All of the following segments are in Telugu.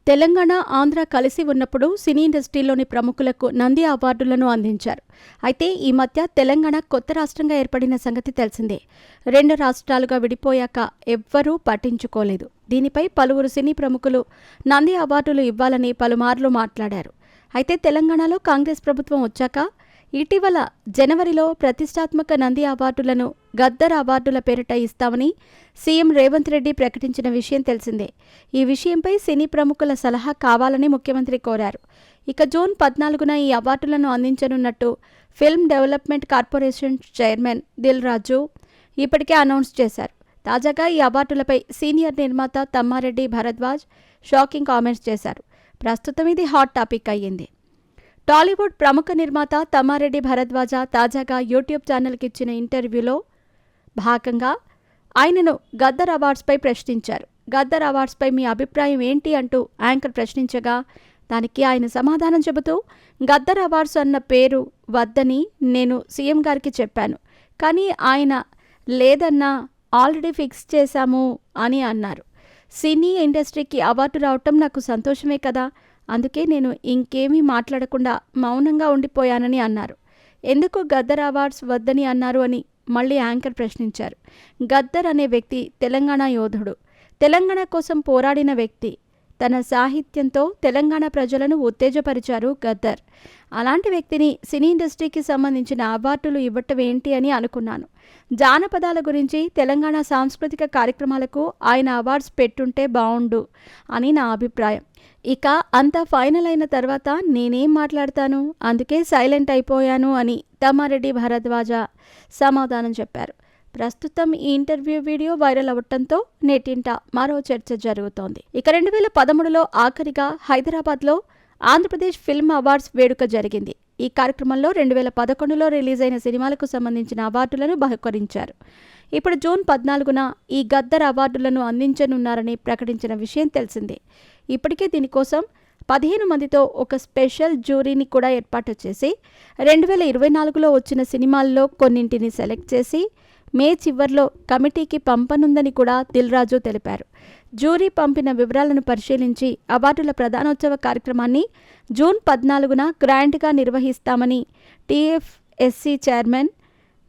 తెలంగాణ, ఆంధ్ర కలిసి ఉన్నప్పుడు సినీ ఇండస్ట్రీలోని ప్రముఖులకు నంది అవార్డులను అందించారు. అయితే ఈ మధ్య తెలంగాణ కొత్త రాష్ట్రంగా ఏర్పడిన సంగతి తెలిసిందే. 2 రాష్ట్రాలుగా విడిపోయాక ఎవ్వరూ పట్టించుకోలేదు. దీనిపై పలువురు సినీ ప్రముఖులు నంది అవార్డులు ఇవ్వాలని పలుమార్లు మాట్లాడారు. అయితే తెలంగాణలో కాంగ్రెస్ ప్రభుత్వం వచ్చాక ఇటీవల జనవరిలో ప్రతిష్టాత్మక నంది అవార్డులను గద్దర్ అవార్డుల పేరిట ఇస్తామని సీఎం రేవంత్ రెడ్డి ప్రకటించిన విషయం తెలిసిందే. ఈ విషయంపై సినీ ప్రముఖుల సలహా కావాలని ముఖ్యమంత్రి కోరారు. ఇక జూన్ 14న ఈ అవార్డులను అందించనున్నట్టు film development corporation chairman Dil Raju ఇప్పటికే అనౌన్స్ చేశారు. తాజాగా ఈ అవార్డులపై సీనియర్ నిర్మాత తమ్మారెడ్డి భరద్వాజ్ షాకింగ్ కామెంట్స్ చేశారు. ప్రస్తుతం ఇది హాట్ టాపిక్ అయ్యింది. టాలీవుడ్ ప్రముఖ నిర్మాత తమ్మారెడ్డి భరద్వాజ తాజాగా యూట్యూబ్ ఛానల్కి ఇచ్చిన ఇంటర్వ్యూలో భాగంగా ఆయనను గద్దర్ అవార్డ్స్పై ప్రశ్నించారు. గద్దర్ అవార్డ్స్పై మీ అభిప్రాయం ఏంటి అంటూ యాంకర్ ప్రశ్నించగా దానికి ఆయన సమాధానం చెబుతూ, గద్దర్ అవార్డ్స్ అన్న పేరు వద్దని నేను సీఎం గారికి చెప్పాను, కానీ ఆయన లేదన్నా ఆల్రెడీ ఫిక్స్ చేశాము అని అన్నారు. సినీ ఇండస్ట్రీకి అవార్డు రావటం నాకు సంతోషమే కదా, అందుకే నేను ఇంకేమీ మాట్లాడకుండా మౌనంగా ఉండిపోయానని అన్నారు. ఎందుకు గద్దర్ అవార్డ్స్ వద్దని అన్నారు అని మళ్ళీ యాంకర్ ప్రశ్నించారు. గద్దర్ అనే వ్యక్తి తెలంగాణ యోధుడు, తెలంగాణ కోసం పోరాడిన వ్యక్తి. తన సాహిత్యంతో తెలంగాణ ప్రజలను ఉత్తేజపరిచారు గద్దర్. అలాంటి వ్యక్తిని సినీ ఇండస్ట్రీకి సంబంధించిన అవార్డులు ఇవ్వటం ఏంటి అని అనుకున్నాను. జానపదాల గురించి, తెలంగాణ సాంస్కృతిక కార్యక్రమాలకు ఆయన అవార్డ్స్ పెట్టుంటే బావుండు అని నా అభిప్రాయం. ఇక అంతా ఫైనల్ అయిన తర్వాత నేనేం మాట్లాడతాను, అందుకే సైలెంట్ అయిపోయాను అని తమ్మారెడ్డి భరద్వాజ సమాధానం చెప్పారు. ప్రస్తుతం ఈ ఇంటర్వ్యూ వీడియో వైరల్ అవ్వటంతో నెట్టింట మరో చర్చ జరుగుతోంది. ఇక 2013లో ఆఖరిగా హైదరాబాద్లో ఆంధ్రప్రదేశ్ ఫిల్మ్ అవార్డ్స్ వేడుక జరిగింది. ఈ కార్యక్రమంలో 2011లో రిలీజ్ అయిన సినిమాలకు సంబంధించిన అవార్డులను బహుకరించారు. ఇప్పుడు జూన్ 14న ఈ గద్దర్ అవార్డులను అందించనున్నారని ప్రకటించిన విషయం తెలిసిందే. ఇప్పటికే దీనికోసం 15 మందితో ఒక స్పెషల్ జ్యూరీని కూడా ఏర్పాటు చేసి 2024లో వచ్చిన సినిమాల్లో కొన్నింటిని సెలెక్ట్ చేసి మే చివర్లో కమిటీకి పంపనుందని కూడా దిల్ రాజు తెలిపారు. జ్యూరీ పంపిన వివరాలను పరిశీలించి అవార్డుల ప్రధానోత్సవ కార్యక్రమాన్ని జూన్ 14న గ్రాండ్గా నిర్వహిస్తామని టీఎఫ్ఎస్సీ చైర్మన్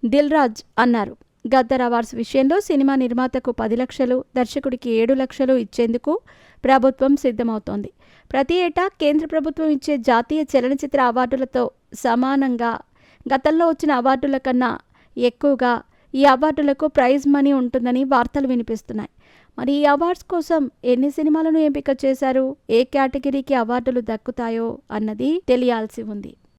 దిల్ రాజ్ అన్నారు. గద్దర్ అవార్డ్స్ విషయంలో సినిమా నిర్మాతకు 10 లక్షలు, దర్శకుడికి 7 లక్షలు ఇచ్చేందుకు ప్రభుత్వం సిద్ధమవుతోంది. ప్రతి ఏటా కేంద్ర ప్రభుత్వం ఇచ్చే జాతీయ చలనచిత్ర అవార్డులతో సమానంగా గతంలో వచ్చిన అవార్డుల కన్నా ఎక్కువగా ఈ అవార్డులకు ప్రైజ్ మనీ ఉంటుందని వార్తలు వినిపిస్తున్నాయి. మరి ఈ అవార్డ్స్ కోసం ఎన్ని సినిమాలను ఎంపిక చేశారు, ఏ కేటగిరీకి అవార్డులు దక్కుతాయో అన్నది తెలియాల్సి ఉంది.